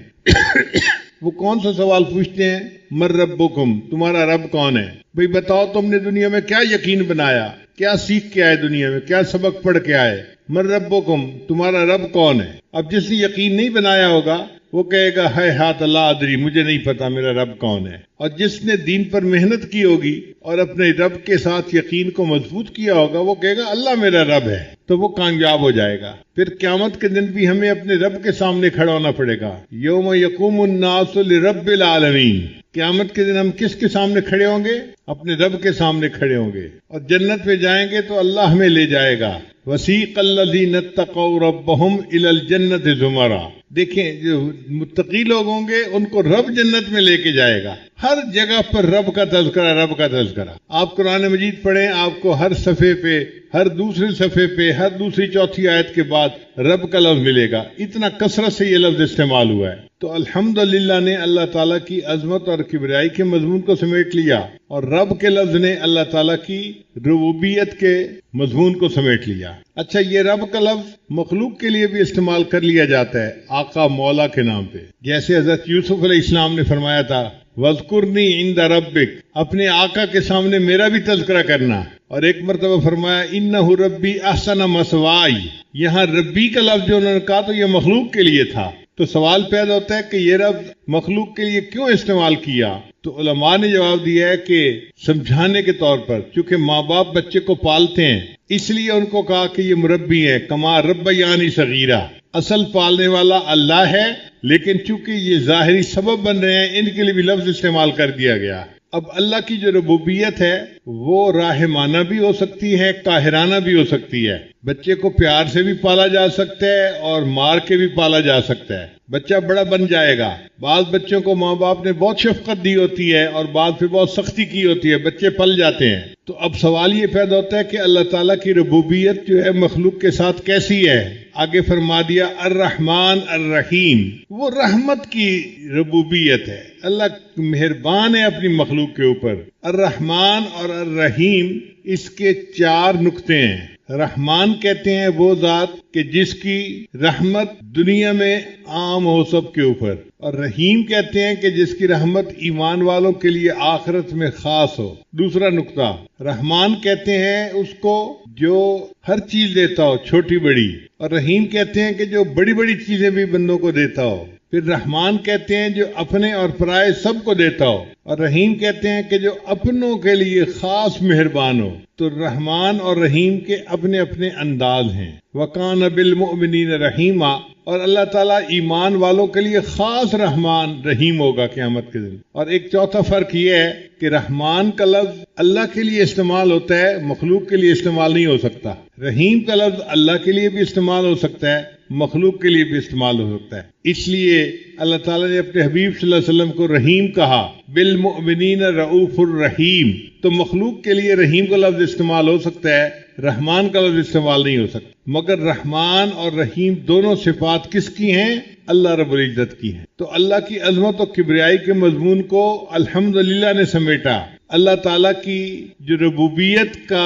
وہ کون سا سوال پوچھتے ہیں؟ مر ربکم، تمہارا رب کون ہے؟ بھئی بتاؤ، تم نے دنیا میں کیا یقین بنایا، کیا سیکھ کے آئے، دنیا میں کیا سبق پڑھ کے آئے؟ مر ربکم، تمہارا رب کون ہے؟ اب جس نے یقین نہیں بنایا ہوگا وہ کہے گا ہے ہاتھ اللہ ادری، مجھے نہیں پتا میرا رب کون ہے۔ اور جس نے دین پر محنت کی ہوگی اور اپنے رب کے ساتھ یقین کو مضبوط کیا ہوگا وہ کہے گا اللہ میرا رب ہے، تو وہ کامیاب ہو جائے گا۔ پھر قیامت کے دن بھی ہمیں اپنے رب کے سامنے کھڑا ہونا پڑے گا۔ یوم یقوم الناس لرب العالمین، قیامت کے دن ہم کس کے سامنے کھڑے ہوں گے؟ اپنے رب کے سامنے کھڑے ہوں گے، اور جنت میں جائیں گے تو اللہ ہمیں لے جائے گا۔ وسیق الذین اتقوا ربهم الی الجنۃ زمرا، دیکھیں جو متقی لوگ ہوں گے ان کو رب جنت میں لے کے جائے گا۔ ہر جگہ پر رب کا تذکرہ، رب کا تذکرہ۔ آپ قرآن مجید پڑھیں، آپ کو ہر صفحے پہ، ہر دوسرے صفحے پہ، ہر دوسری چوتھی آیت کے بعد رب کا لفظ ملے گا۔ اتنا کثرت سے یہ لفظ استعمال ہوا ہے۔ تو الحمدللہ نے اللہ تعالیٰ کی عظمت اور کبریائی کے مضمون کو سمیٹ لیا، اور رب کے لفظ نے اللہ تعالیٰ کی ربوبیت کے مضمون کو سمیٹ لیا۔ اچھا، یہ رب کا لفظ مخلوق کے لیے بھی استعمال کر لیا جاتا ہے، آقا مولا کے نام پہ، جیسے حضرت یوسف علیہ السلام نے فرمایا تھا وَاذْكُرْنِي عِنْدَ رَبِّكَ، اپنے آقا کے سامنے میرا بھی تذکرہ کرنا۔ اور ایک مرتبہ فرمایا اِنَّهُ رَبِّي أَحْسَنَ مَثْوَايَ، یہاں ربی کا لفظ جو انہوں نے کہا تو یہ مخلوق کے لیے تھا۔ تو سوال پیدا ہوتا ہے کہ یہ رب مخلوق کے لیے کیوں استعمال کیا؟ تو علماء نے جواب دیا ہے کہ سمجھانے کے طور پر، چونکہ ماں باپ بچے کو پالتے ہیں اس لیے ان کو کہا کہ یہ مربی ہے، کما ربیانی صغیرہ، اصل پالنے والا اللہ ہے، لیکن چونکہ یہ ظاہری سبب بن رہے ہیں ان کے لیے بھی لفظ استعمال کر دیا گیا۔ اب اللہ کی جو ربوبیت ہے وہ راحمانہ بھی ہو سکتی ہے، قاہرانہ بھی ہو سکتی ہے۔ بچے کو پیار سے بھی پالا جا سکتا ہے اور مار کے بھی پالا جا سکتا ہے، بچہ بڑا بن جائے گا۔ بعض بچوں کو ماں باپ نے بہت شفقت دی ہوتی ہے اور بعض پہ بہت سختی کی ہوتی ہے، بچے پل جاتے ہیں۔ تو اب سوال یہ پیدا ہوتا ہے کہ اللہ تعالیٰ کی ربوبیت جو ہے مخلوق کے ساتھ کیسی ہے؟ آگے فرما دیا الرحمن الرحیم، وہ رحمت کی ربوبیت ہے، اللہ مہربان ہے اپنی مخلوق کے اوپر۔ الرحمن اور الرحیم اس کے 4 نقطے ہیں۔ رحمان کہتے ہیں وہ ذات کہ جس کی رحمت دنیا میں عام ہو سب کے اوپر، اور رحیم کہتے ہیں کہ جس کی رحمت ایمان والوں کے لیے آخرت میں خاص ہو۔ دوسرا نقطہ، رحمان کہتے ہیں اس کو جو ہر چیز دیتا ہو، چھوٹی بڑی، اور رحیم کہتے ہیں کہ جو بڑی بڑی چیزیں بھی بندوں کو دیتا ہو۔ پھر رحمان کہتے ہیں جو اپنے اور پرائے سب کو دیتا ہو، اور رحیم کہتے ہیں کہ جو اپنوں کے لیے خاص مہربان ہو۔ تو رحمان اور رحیم کے اپنے اپنے انداز ہیں۔ وَكَانَ بِالْمُؤْمِنِينَ رَحِيمًا، اور اللہ تعالیٰ ایمان والوں کے لیے خاص رحمان رحیم ہوگا قیامت کے دن۔ اور ایک چوتھا فرق یہ ہے کہ رحمان کا لفظ اللہ کے لیے استعمال ہوتا ہے، مخلوق کے لیے استعمال نہیں ہو سکتا۔ رحیم کا لفظ اللہ کے لیے بھی استعمال ہو سکتا ہے، مخلوق کے لیے بھی استعمال ہو سکتا ہے۔ اس لیے اللہ تعالیٰ نے اپنے حبیب صلی اللہ علیہ وسلم کو رحیم کہا، بالمؤمنین رؤوف الرحیم۔ تو مخلوق کے لیے رحیم کا لفظ استعمال ہو سکتا ہے، رحمان کا لفظ استعمال نہیں ہو سکتا۔ مگر رحمان اور رحیم دونوں صفات کس کی ہیں؟ اللہ رب العزت کی ہیں۔ تو اللہ کی عظمت و کبریائی کے مضمون کو الحمدللہ نے سمیٹا۔ اللہ تعالیٰ کی جو ربوبیت کا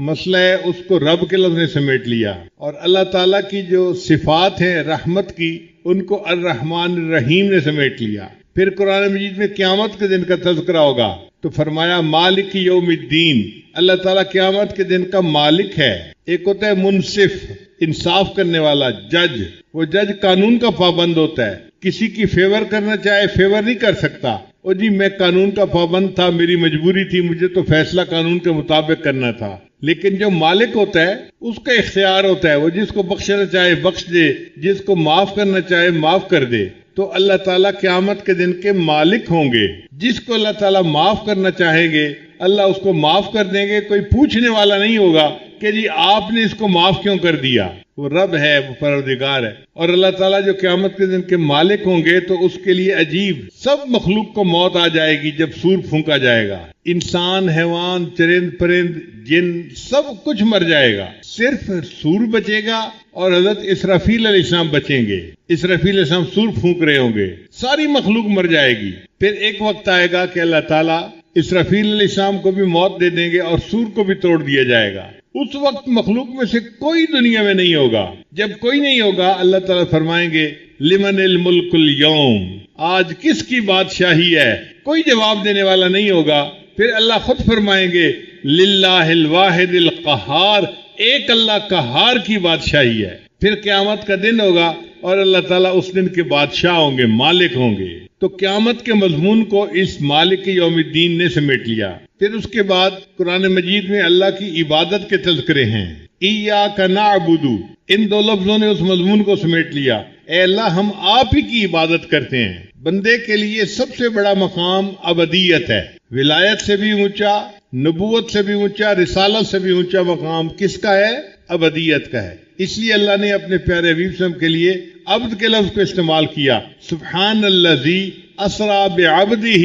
مسئلہ ہے اس کو رب کے لفظ نے سمیٹ لیا، اور اللہ تعالیٰ کی جو صفات ہیں رحمت کی ان کو الرحمن الرحیم نے سمیٹ لیا۔ پھر قرآن مجید میں قیامت کے دن کا تذکرہ ہوگا تو فرمایا مالک یوم الدین، اللہ تعالیٰ قیامت کے دن کا مالک ہے۔ ایک ہوتا ہے منصف، انصاف کرنے والا جج، وہ جج قانون کا پابند ہوتا ہے کسی کی فیور کرنا چاہے فیور نہیں کر سکتا، اور جی میں قانون کا پابند تھا، میری مجبوری تھی، مجھے تو فیصلہ قانون کے مطابق کرنا تھا. لیکن جو مالک ہوتا ہے اس کا اختیار ہوتا ہے، وہ جس کو بخشنا چاہے بخش دے، جس کو معاف کرنا چاہے معاف کر دے. تو اللہ تعالیٰ قیامت کے دن کے مالک ہوں گے. جس کو اللہ تعالیٰ معاف کرنا چاہیں گے اللہ اس کو معاف کر دیں گے. کوئی پوچھنے والا نہیں ہوگا کہ جی آپ نے اس کو معاف کیوں کر دیا. وہ رب ہے، وہ پروردگار ہے. اور اللہ تعالیٰ جو قیامت کے دن کے مالک ہوں گے تو اس کے لیے عجیب، سب مخلوق کو موت آ جائے گی جب سور پھونکا جائے گا. انسان، حیوان، چرند پرند، جن، سب کچھ مر جائے گا. صرف سور بچے گا اور حضرت اسرافیل علیہ السلام بچیں گے. اسرافیل علیہ السلام سور پھونک رہے ہوں گے، ساری مخلوق مر جائے گی. پھر ایک وقت آئے گا کہ اللہ تعالیٰ اسرافیل علیہ السلام کو بھی موت دے دیں گے اور سور کو بھی توڑ دیا جائے گا. اس وقت مخلوق میں سے کوئی دنیا میں نہیں ہوگا. جب کوئی نہیں ہوگا اللہ تعالیٰ فرمائیں گے لمن الملک اليوم، آج کس کی بادشاہی ہے؟ کوئی جواب دینے والا نہیں ہوگا. پھر اللہ خود فرمائیں گے للہ الواحد القہار، ایک اللہ قہار کی بادشاہی ہے. پھر قیامت کا دن ہوگا اور اللہ تعالیٰ اس دن کے بادشاہ ہوں گے، مالک ہوں گے. تو قیامت کے مضمون کو اس مالک یوم الدین نے سمیٹ لیا. پھر اس کے بعد قرآن مجید میں اللہ کی عبادت کے تذکرے ہیں. ایاک نعبد، ان دو لفظوں نے اس مضمون کو سمیٹ لیا. اے اللہ ہم آپ ہی کی عبادت کرتے ہیں. بندے کے لیے سب سے بڑا مقام ابدیت ہے. ولایت سے بھی اونچا، نبوت سے بھی اونچا، رسالت سے بھی اونچا مقام کس کا ہے؟ ابدیت کا ہے. اس لیے اللہ نے اپنے پیارے حبیب صلی اللہ علیہ وسلم کے لیے عبد کے لفظ کو استعمال کیا. سبحان الذی اسرا بعبدہ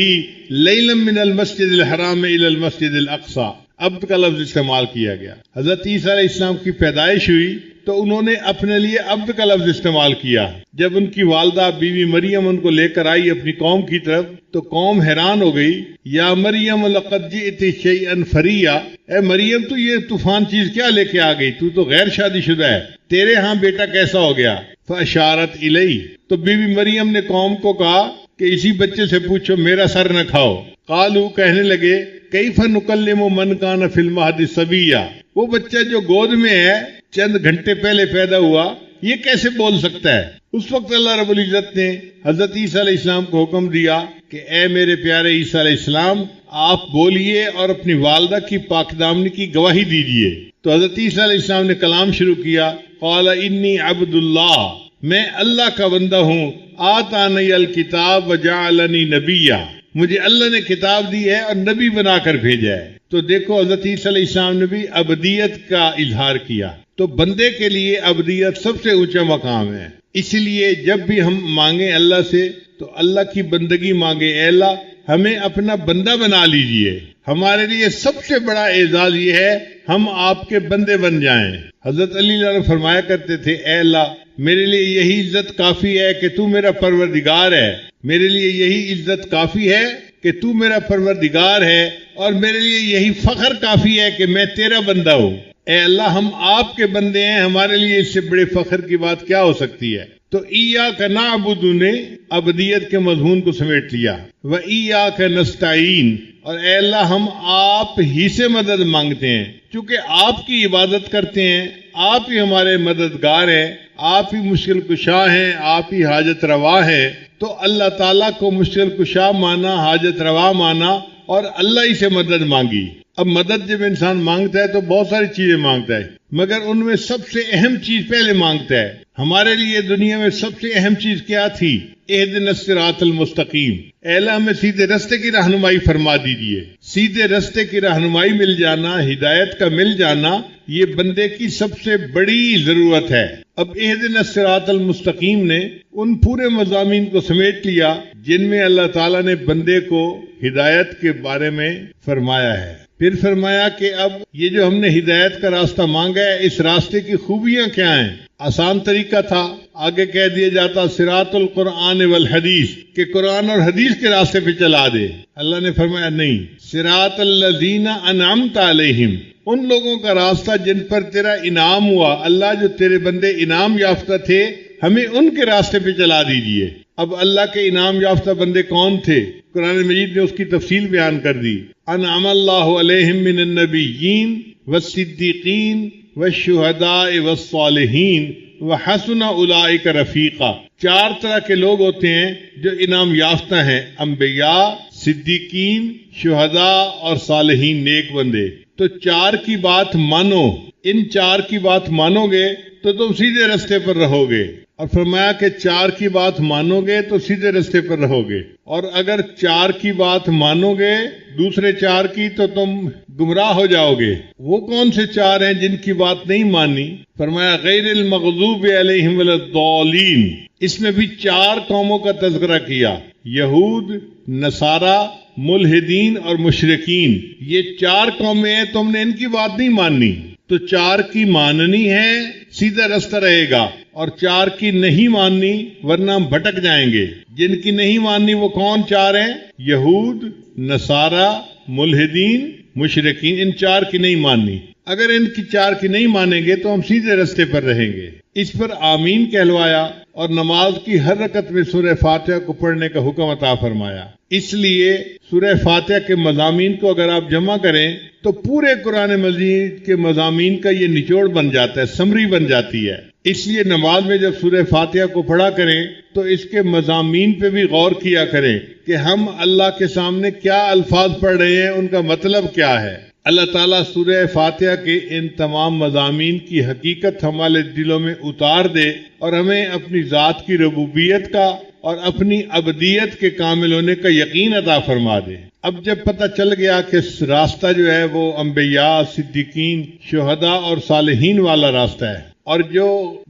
لیلا من المسجد الحرام الی المسجد الاقصی، عبد کا لفظ استعمال کیا گیا. حضرت عیسیٰ علیہ السلام کی پیدائش ہوئی تو انہوں نے اپنے لیے عبد کا لفظ استعمال کیا. جب ان کی والدہ بیوی مریم ان کو لے کر آئی اپنی قوم کی طرف تو قوم حیران ہو گئی. یا مریم لقد جئت شیئا فریا، اے مریم تو یہ طوفان چیز کیا لے کے آ گئی؟ تو غیر شادی شدہ ہے، تیرے ہاں بیٹا کیسا ہو گیا؟ فاشارت الیہ، تو بیوی مریم نے قوم کو کہا کہ اسی بچے سے پوچھو، میرا سر نہ کھاؤ. قالو، کہنے لگے کیف نکلم من کان فی المہد صبیا، وہ بچہ جو گود میں ہے چند گھنٹے پہلے پیدا ہوا یہ کیسے بول سکتا ہے؟ اس وقت اللہ رب العزت نے حضرت عیسیٰ علیہ السلام کو حکم دیا کہ اے میرے پیارے عیسیٰ علیہ السلام آپ بولیے اور اپنی والدہ کی پاک دامنی کی گواہی دیجیے. تو حضرت عیسیٰ علیہ السلام نے کلام شروع کیا. قال انی عبد اللہ، میں اللہ کا بندہ ہوں. آتانی الکتاب وجعلنی نبیا، مجھے اللہ نے کتاب دی ہے اور نبی بنا کر بھیجا ہے. تو دیکھو حضرت عیسیٰ علیہ السلام نے بھی ابدیت کا اظہار کیا. تو بندے کے لیے ابدیت سب سے اونچا مقام ہے. اس لیے جب بھی ہم مانگیں اللہ سے تو اللہ کی بندگی مانگیں. اے اللہ ہمیں اپنا بندہ بنا لیجئے. ہمارے لیے سب سے بڑا اعزاز یہ ہے ہم آپ کے بندے بن جائیں. حضرت علی اللہ فرمایا کرتے تھے اے اللہ میرے لیے یہی عزت کافی ہے کہ تو میرا پروردگار ہے، میرے لیے یہی عزت کافی ہے کہ تو میرا پروردگار ہے، اور میرے لیے یہی فخر کافی ہے کہ میں تیرا بندہ ہوں. اے اللہ ہم آپ کے بندے ہیں، ہمارے لیے اس سے بڑے فخر کی بات کیا ہو سکتی ہے؟ تو ایاک نعبد نے ابدیت کے مضمون کو سمیٹ لیا. و ایاک نستعین، اور اے اللہ ہم آپ ہی سے مدد مانگتے ہیں. چونکہ آپ کی عبادت کرتے ہیں، آپ ہی ہمارے مددگار ہیں، آپ ہی مشکل کشا ہیں، آپ ہی حاجت روا ہیں. تو اللہ تعالیٰ کو مشکل کشا مانا، حاجت روا مانا اور اللہ ہی سے مدد مانگی. اب مدد جب انسان مانگتا ہے تو بہت ساری چیزیں مانگتا ہے، مگر ان میں سب سے اہم چیز پہلے مانگتا ہے. ہمارے لیے دنیا میں سب سے اہم چیز کیا تھی؟ اہدنا الصراط المستقیم، اے اللہ ہمیں سیدھے رستے کی رہنمائی فرما دیجیے. سیدھے رستے کی رہنمائی مل جانا، ہدایت کا مل جانا، یہ بندے کی سب سے بڑی ضرورت ہے. اب اہدنا الصراط المستقیم نے ان پورے مضامین کو سمیٹ لیا جن میں اللہ تعالیٰ نے بندے کو ہدایت کے بارے میں فرمایا ہے. پھر فرمایا کہ اب یہ جو ہم نے ہدایت کا راستہ مانگا ہے اس راستے کی خوبیاں کیا ہیں؟ آسان طریقہ تھا، آگے کہہ دیا جاتا صراط القرآن والحدیث کہ قرآن اور حدیث کے راستے پہ چلا دے. اللہ نے فرمایا نہیں، صراط الذین انعمت علیہم، ان لوگوں کا راستہ جن پر تیرا انعام ہوا. اللہ جو تیرے بندے انعام یافتہ تھے ہمیں ان کے راستے پہ چلا دیجیے. اب اللہ کے انعام یافتہ بندے کون تھے؟ قرآن مجید نے اس کی تفصیل بیان کر دی. انعم اللہ علیہم من النبیین والصدیقین والشہداء والصالحین وحسن اولئک رفیقا. 4 طرح کے لوگ ہوتے ہیں جو انعام یافتہ ہیں، انبیاء، صدیقین، شہداء اور صالحین، نیک بندے۔ تو 4 کی بات مانو، ان 4 کی بات مانو گے تو تم سیدھے رستے پر رہو گے، اور فرمایا کہ 4 کی بات مانو گے تو سیدھے رستے پر رہو گے، اور اگر 4 کی بات مانو گے دوسرے 4 کی تو تم گمراہ ہو جاؤ گے۔ وہ کون سے 4 ہیں جن کی بات نہیں مانی؟ فرمایا غیر المغضوب علیہم ولا الضالین۔ اس میں بھی 4 قوموں کا تذکرہ کیا، یہود، نصارہ، ملحدین اور مشرکین۔ یہ 4 قومیں ہیں، تم نے ان کی بات نہیں ماننی، تو 4 کی ماننی ہے، سیدھا رستہ رہے گا، اور 4 کی نہیں ماننی ورنہ ہم بھٹک جائیں گے۔ جن کی نہیں ماننی وہ کون 4 ہیں؟ یہود، نصارہ، ملحدین، مشرکین۔ ان 4 کی نہیں ماننی، اگر ان کی 4 کی نہیں مانیں گے تو ہم سیدھے رستے پر رہیں گے۔ اس پر آمین کہلوایا اور نماز کی ہر رکعت میں سورہ فاتحہ کو پڑھنے کا حکم عطا فرمایا۔ اس لیے سورہ فاتحہ کے مضامین کو اگر آپ جمع کریں تو پورے قرآن مجید کے مضامین کا یہ نچوڑ بن جاتا ہے، سمری بن جاتی ہے۔ اس لیے نماز میں جب سورہ فاتحہ کو پڑھا کریں تو اس کے مضامین پہ بھی غور کیا کریں کہ ہم اللہ کے سامنے کیا الفاظ پڑھ رہے ہیں، ان کا مطلب کیا ہے۔ اللہ تعالیٰ سورہ فاتحہ کے ان تمام مضامین کی حقیقت ہمارے دلوں میں اتار دے اور ہمیں اپنی ذات کی ربوبیت کا اور اپنی ابدیت کے کامل ہونے کا یقین عطا فرما دے۔ اب جب پتہ چل گیا کہ راستہ جو ہے وہ انبیاء، صدیقین، شہداء اور صالحین والا راستہ ہے، اور جو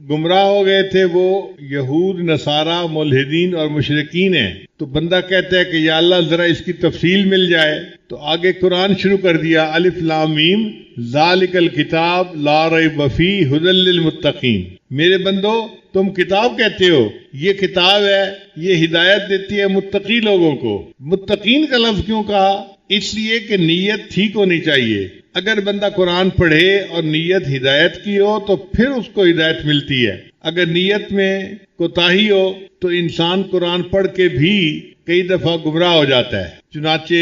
گمراہ ہو گئے تھے وہ یہود، نصارہ، ملحدین اور مشرکین ہیں، تو بندہ کہتا ہے کہ یا اللہ ذرا اس کی تفصیل مل جائے، تو آگے قرآن شروع کر دیا، الف لام میم ذالک الکتاب لا ریب فیہ ھدی للمتقین۔ میرے بندو تم کتاب کہتے ہو، یہ کتاب ہے، یہ ہدایت دیتی ہے متقی لوگوں کو۔ متقین کا لفظ کیوں کہا؟ اس لیے کہ نیت ٹھیک ہونی چاہیے۔ اگر بندہ قرآن پڑھے اور نیت ہدایت کی ہو تو پھر اس کو ہدایت ملتی ہے، اگر نیت میں کوتاہی ہو تو انسان قرآن پڑھ کے بھی کئی دفعہ گمراہ ہو جاتا ہے۔ چنانچہ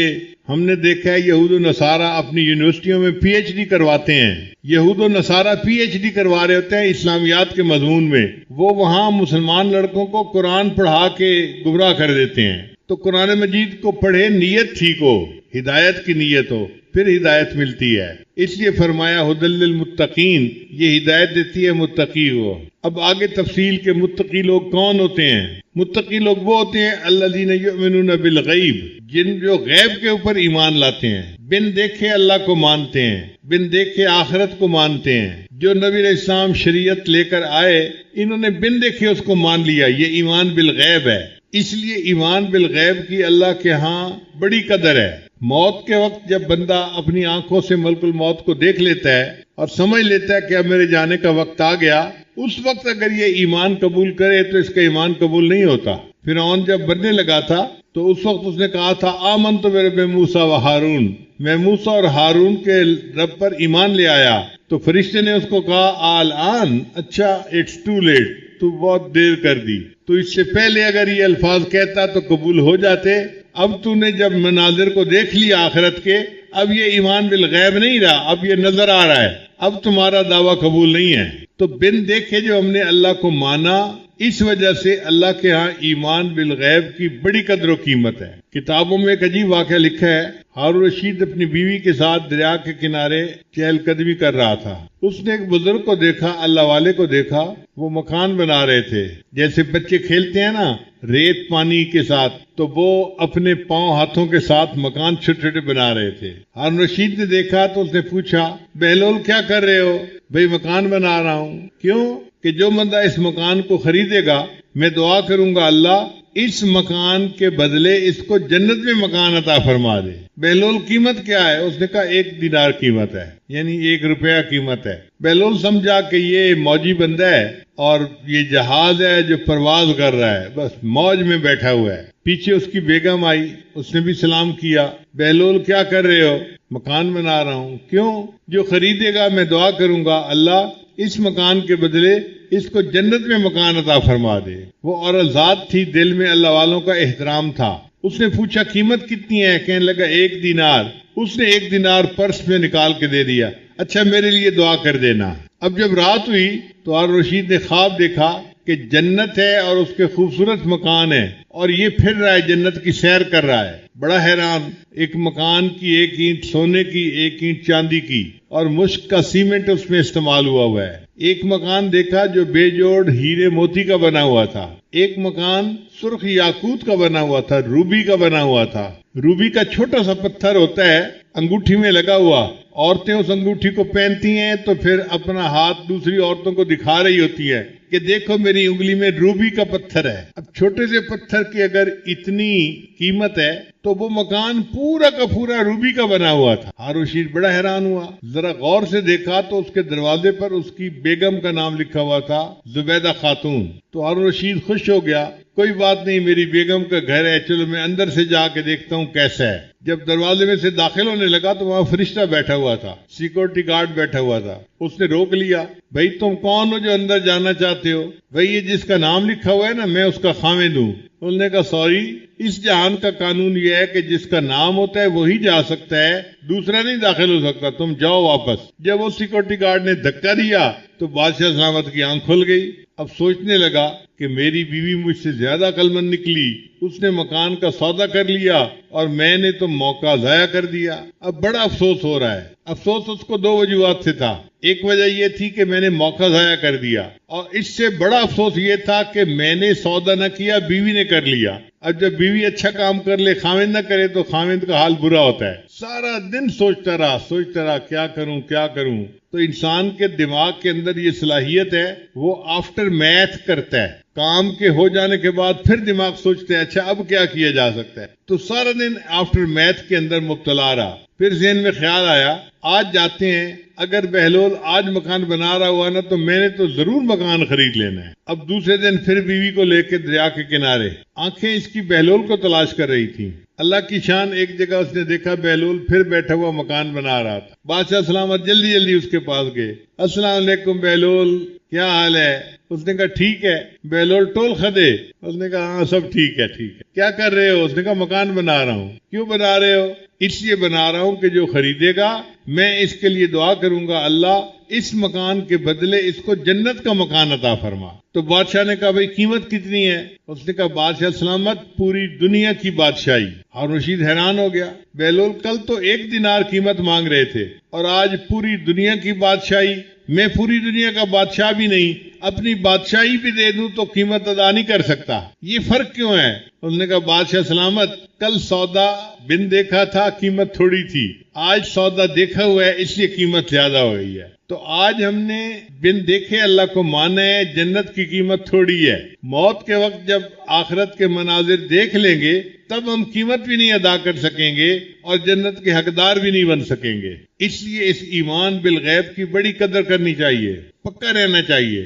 ہم نے دیکھا ہے یہود و نصارہ اپنی یونیورسٹیوں میں پی ایچ ڈی کرواتے ہیں، یہود و نصارہ پی ایچ ڈی کروا رہے ہوتے ہیں اسلامیات کے مضمون میں، وہ وہاں مسلمان لڑکوں کو قرآن پڑھا کے گمراہ کر دیتے ہیں۔ تو قرآن مجید کو پڑھے، نیت ٹھیک ہو، ہدایت کی نیت ہو، پھر ہدایت ملتی ہے۔ اس لیے فرمایا ھدی للمتقین، یہ ہدایت دیتی ہے متقی کو۔ اب آگے تفصیل کے متقی لوگ کون ہوتے ہیں؟ متقی لوگ وہ ہوتے ہیں الذین یؤمنون بالغیب، جن جو غیب کے اوپر ایمان لاتے ہیں، بن دیکھے اللہ کو مانتے ہیں، بن دیکھے آخرت کو مانتے ہیں۔ جو نبی علیہ السلام شریعت لے کر آئے انہوں نے بن دیکھے اس کو مان لیا، یہ ایمان بالغیب ہے۔ اس لیے ایمان بالغیب کی اللہ کے ہاں بڑی قدر ہے۔ موت کے وقت جب بندہ اپنی آنکھوں سے ملک الموت کو دیکھ لیتا ہے اور سمجھ لیتا ہے کہ اب میرے جانے کا وقت آ گیا، اس وقت اگر یہ ایمان قبول کرے تو اس کا ایمان قبول نہیں ہوتا۔ فرعون جب بننے لگا تھا تو اس وقت اس نے کہا تھا آمنت برب موسیٰ و ہارون، میں موسیٰ اور ہارون کے رب پر ایمان لے آیا۔ تو فرشتے نے اس کو کہا آلآن، اچھا اٹس ٹو لیٹ، تو بہت دیر کر دی، تو اس سے پہلے اگر یہ الفاظ کہتا تو قبول ہو جاتے۔ اب تو نے جب مناظر کو دیکھ لیا آخرت کے، اب یہ ایمان بالغیب نہیں رہا، اب یہ نظر آ رہا ہے، اب تمہارا دعویٰ قبول نہیں ہے۔ تو بن دیکھے جو ہم نے اللہ کو مانا، اس وجہ سے اللہ کے ہاں ایمان بالغیب کی بڑی قدر و قیمت ہے۔ کتابوں میں ایک عجیب واقعہ لکھا ہے، ہارون رشید اپنی بیوی کے ساتھ دریا کے کنارے چہل قدمی کر رہا تھا۔ اس نے ایک بزرگ کو دیکھا، اللہ والے کو دیکھا، وہ مکان بنا رہے تھے، جیسے بچے کھیلتے ہیں نا ریت پانی کے ساتھ، تو وہ اپنے پاؤں ہاتھوں کے ساتھ مکان چھوٹے چھوٹے بنا رہے تھے۔ ہارون رشید نے دیکھا تو اس نے پوچھا بہلول کیا کر رہے ہو؟ بھئی مکان بنا رہا ہوں۔ کیوں؟ کہ جو بندہ اس مکان کو خریدے گا میں دعا کروں گا اللہ اس مکان کے بدلے اس کو جنت میں مکان عطا فرما دے۔ بہلول قیمت کیا ہے؟ اس نے کہا 1 دینار قیمت ہے، یعنی 1 روپیہ قیمت ہے۔ بہلول سمجھا کہ یہ موجی بندہ ہے اور یہ جہاز ہے جو پرواز کر رہا ہے، بس موج میں بیٹھا ہوا ہے۔ پیچھے اس کی بیگم آئی، اس نے بھی سلام کیا، بہلول کیا کر رہے ہو؟ مکان بنا رہا ہوں۔ کیوں؟ جو خریدے گا میں دعا کروں گا اللہ اس مکان کے بدلے اس کو جنت میں مکان عطا فرما دے۔ وہ عورت ذات تھی، دل میں اللہ والوں کا احترام تھا۔ اس نے پوچھا قیمت کتنی ہے؟ کہنے لگا 1 دینار۔ اس نے 1 دینار پرس میں نکال کے دے دیا، اچھا میرے لیے دعا کر دینا۔ اب جب رات ہوئی تو ہارون رشید نے خواب دیکھا کہ جنت ہے اور اس کے خوبصورت مکان ہے اور یہ پھر رہا ہے، جنت کی سیر کر رہا ہے. بڑا حیران، ایک مکان کی ایک اینٹ سونے کی، ایک اینٹ چاندی کی، اور مشک کا سیمنٹ اس میں استعمال ہوا ہے. ایک مکان دیکھا جو بے جوڑ ہیرے موتی کا بنا ہوا تھا، ایک مکان سرخ یاقوت کا بنا ہوا تھا، روبی کا بنا ہوا تھا. روبی کا چھوٹا سا پتھر ہوتا ہے انگوٹھی میں لگا ہوا، عورتیں اس انگوٹھی کو پہنتی ہیں تو پھر اپنا ہاتھ دوسری عورتوں کو دکھا رہی ہوتی ہے کہ دیکھو میری انگلی میں روبی کا پتھر ہے. اب چھوٹے سے پتھر کی اگر اتنی قیمت ہے تو وہ مکان پورا کا پورا روبی کا بنا ہوا تھا. ہارون رشید بڑا حیران ہوا، ذرا غور سے دیکھا تو اس کے دروازے پر اس کی بیگم کا نام لکھا ہوا تھا، زبیدہ خاتون. تو ہارون رشید خوش ہو گیا، کوئی بات نہیں، میری بیگم کا گھر ہے، چلو میں اندر سے جا کے دیکھتا ہوں کیسا ہے. جب دروازے میں سے داخل ہونے لگا تو وہاں فرشتہ بیٹھا ہوا تھا، سیکورٹی گارڈ بیٹھا ہوا تھا. اس نے روک لیا، بھائی تم کون ہو جو اندر جانا چاہتے ہو؟ بھائی یہ جس کا نام لکھا ہوا ہے نا، میں اس کا خاوند ہوں. انہوں نے کہا سوری، اس جہان کا قانون یہ ہے کہ جس کا نام ہوتا ہے وہی جا سکتا ہے، دوسرا نہیں داخل ہو سکتا، تم جاؤ واپس. جب وہ سیکورٹی گارڈ نے دھکا دیا تو بادشاہ سلامت کی آنکھ کھل گئی. اب سوچنے لگا کہ میری بیوی مجھ سے زیادہ عقلمند نکلی، اس نے مکان کا سودا کر لیا اور میں نے تو موقع ضائع کر دیا. اب بڑا افسوس ہو رہا ہے. افسوس اس کو دو وجوہات سے تھا. ایک وجہ یہ تھی کہ میں نے موقع ضائع کر دیا، اور اس سے بڑا افسوس یہ تھا کہ میں نے سودا نہ کیا، بیوی نے کر لیا. اب جب بیوی اچھا کام کر لے، خاوند نہ کرے تو خاوند کا حال برا ہوتا ہے. سارا دن سوچتا رہا کیا کروں. تو انسان کے دماغ کے اندر یہ صلاحیت ہے، وہ آفٹر میتھ کرتا ہے. کام کے ہو جانے کے بعد پھر دماغ سوچتے ہیں اچھا اب کیا کیا جا سکتا ہے. تو سارا دن آفٹر میتھ کے اندر مبتلا رہا. پھر ذہن میں خیال آیا آج جاتے ہیں، اگر بہلول آج مکان بنا رہا ہوا نا تو میں نے تو ضرور مکان خرید لینا ہے. اب دوسرے دن پھر بیوی کو لے کے دریا کے کنارے، آنکھیں اس کی بہلول کو تلاش کر رہی تھی. اللہ کی شان، ایک جگہ اس نے دیکھا بہلول پھر بیٹھا ہوا مکان بنا رہا تھا. بادشاہ سلامت جلدی اس کے پاس گئے. السلام علیکم بہلول، کیا حال ہے؟ اس نے کہا ٹھیک ہے. بہلول ٹول خدے. اس نے کہا ہاں سب ٹھیک ہے. کیا کر رہے ہو؟ اس نے کہا مکان بنا رہا ہوں. کیوں بنا رہے ہو؟ اس لیے بنا رہا ہوں کہ جو خریدے گا میں اس کے لیے دعا کروں گا، اللہ اس مکان کے بدلے اس کو جنت کا مکان عطا فرما. تو بادشاہ نے کہا بھئی قیمت کتنی ہے؟ اس نے کہا بادشاہ سلامت پوری دنیا کی بادشاہی. ہارون رشید حیران ہو گیا، بہلول کل تو 1 دینار قیمت مانگ رہے تھے اور آج پوری دنیا کی بادشاہی. میں پوری دنیا کا بادشاہ بھی نہیں، اپنی بادشاہی بھی دے دوں تو قیمت ادا نہیں کر سکتا. یہ فرق کیوں ہے؟ اس نے کہا بادشاہ سلامت کل سودا بن دیکھا تھا قیمت تھوڑی تھی، آج سودا دیکھا ہوا ہے اس لیے قیمت زیادہ ہو گئی ہے. تو آج ہم نے بن دیکھے اللہ کو مانا ہے، جنت کی قیمت تھوڑی ہے. موت کے وقت جب آخرت کے مناظر دیکھ لیں گے تب ہم قیمت بھی نہیں ادا کر سکیں گے اور جنت کے حقدار بھی نہیں بن سکیں گے. اس لیے اس ایمان بالغیب کی بڑی قدر کرنی چاہیے، پکا رہنا چاہیے.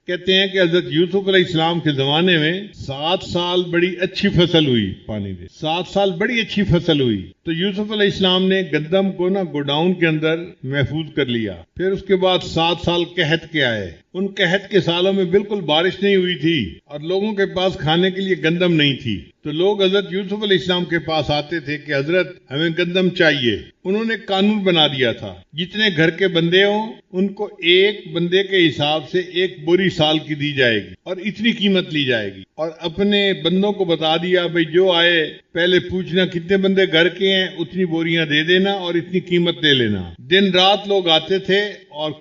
کہتے ہیں کہ حضرت یوسف علیہ السلام کے زمانے میں 7 سال بڑی اچھی فصل ہوئی. پانی دے 7 سال بڑی اچھی فصل ہوئی. تو یوسف علیہ السلام نے گندم کو گوڈاؤن کے اندر محفوظ کر لیا. پھر اس کے بعد 7 سال قحط کے آئے. ان قحط کے سالوں میں بالکل بارش نہیں ہوئی تھی اور لوگوں کے پاس کھانے کے لیے گندم نہیں تھی. تو لوگ حضرت یوسف علیہ السلام کے پاس آتے تھے کہ حضرت ہمیں گندم چاہیے. انہوں نے قانون بنا دیا تھا جتنے گھر کے بندے ہوں ان کو ایک بندے کے حساب سے 1 بوری سال کی دی جائے گی اور اتنی قیمت لی جائے گی. اور اپنے بندوں کو بتا دیا بھئی جو آئے پہلے پوچھنا کتنے بندے گھر کے ہیں، اتنی بوریاں دے دینا اور اتنی قیمت دے لینا. دن رات لوگ آتے تھے اور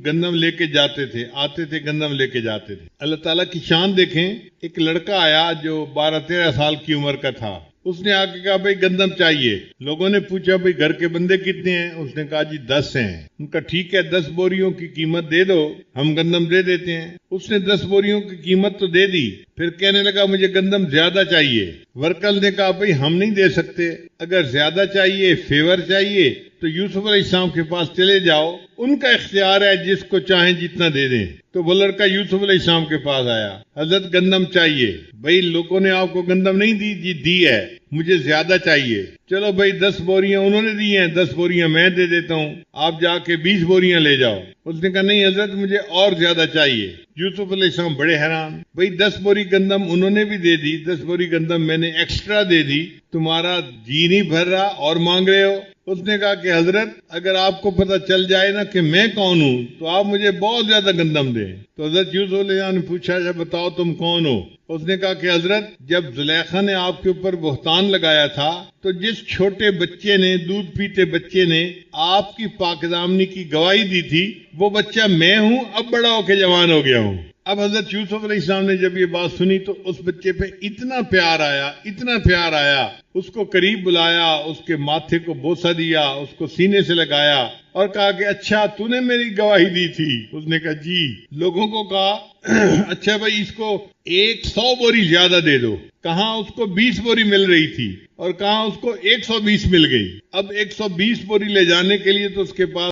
گندم لے کے جاتے تھے، آتے تھے گندم لے کے جاتے تھے. اللہ تعالیٰ کی شان دیکھیں. ایک لڑکا آیا جو 12-13 سال کی عمر کا تھا. اس نے آ کے کہا بھئی گندم چاہیے. لوگوں نے پوچھا بھئی گھر کے بندے کتنے ہیں؟ اس نے کہا جی 10 ہیں. ان کا ٹھیک ہے 10 بوریوں کی قیمت دے دو، ہم گندم دے دیتے ہیں. اس نے 10 بوریوں کی قیمت تو دے دی. پھر کہنے لگا مجھے گندم زیادہ چاہیے. ورکر نے کہا بھئی ہم نہیں دے سکتے، اگر زیادہ چاہیے فیور چاہیے تو یوسف علیہ السلام کے پاس چلے جاؤ، ان کا اختیار ہے، جس کو چاہیں جتنا دے دیں. تو وہ لڑکا یوسف علیہ السلام کے پاس آیا، حضرت گندم چاہیے. بھئی لوگوں نے آپ کو گندم نہیں دی؟ جی دی ہے، مجھے زیادہ چاہیے. چلو بھئی 10 بوریاں انہوں نے دی ہیں، 10 بوریاں میں دے دیتا ہوں، آپ جا کے 20 بوریاں لے جاؤ. اس نے کہا نہیں حضرت مجھے اور زیادہ چاہیے. یوسف علیہ السلام بڑے حیران. بھئی 10 بوری گندم انہوں نے بھی دے دی، 10 بوری گندم میں نے ایکسٹرا دے دی، تمہارا جی نہیں بھر رہا اور مانگ رہے ہو؟ اس نے کہا کہ حضرت اگر آپ کو پتہ چل جائے نا کہ میں کون ہوں تو آپ مجھے بہت زیادہ گندم دیں. تو حضرت یوسف علیہ السلام نے پوچھا اچھا بتاؤ تم کون ہو؟ اس نے کہا کہ حضرت جب زلیخا نے آپ کے اوپر بہتان لگایا تھا تو جس چھوٹے بچے نے دودھ پیتے بچے نے آپ کی پاک دامنی کی گواہی دی تھی وہ بچہ میں ہوں، اب بڑا ہو کے جوان ہو گیا ہوں. اب حضرت یوسف علیہ السلام نے جب یہ بات سنی تو اس بچے پہ اتنا پیار آیا، اس کو قریب بلایا، اس کے ماتھے کو بوسہ دیا، اس کو سینے سے لگایا اور کہا کہ اچھا تو نے میری گواہی دی تھی؟ اس نے کہا جی. لوگوں کو کہا اچھا بھائی اس کو 100 بوری زیادہ دے دو. کہاں اس کو 20 بوری مل رہی تھی اور کہاں اس کو 120 مل گئی. اب 120 بوری لے جانے کے لیے تو اس کے پاس